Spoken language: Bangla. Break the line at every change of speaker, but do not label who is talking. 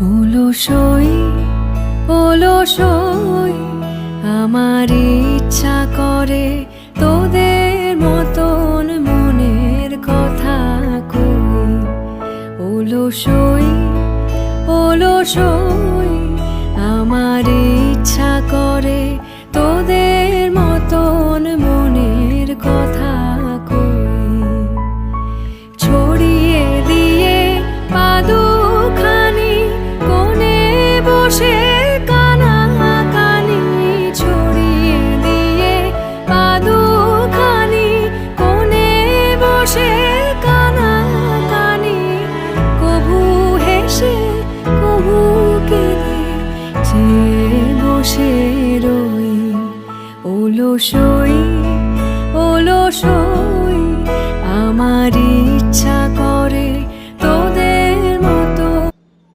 অলসই অলসই আমার ইচ্ছা করে তোদের মতন মনের কথা কই। অলসই অলসই আমার ইচ্ছা করে তোদের মতন মনের কথা কই। ছড়িয়ে দিয়ে পাদুখানি কোণে বসে কানাকানি, ছড়িয়ে দিয়ে পাদুখানি কোণে বসে কানাকানি, কভু হেসে কভু কেঁদে যে বসে রই। অলসই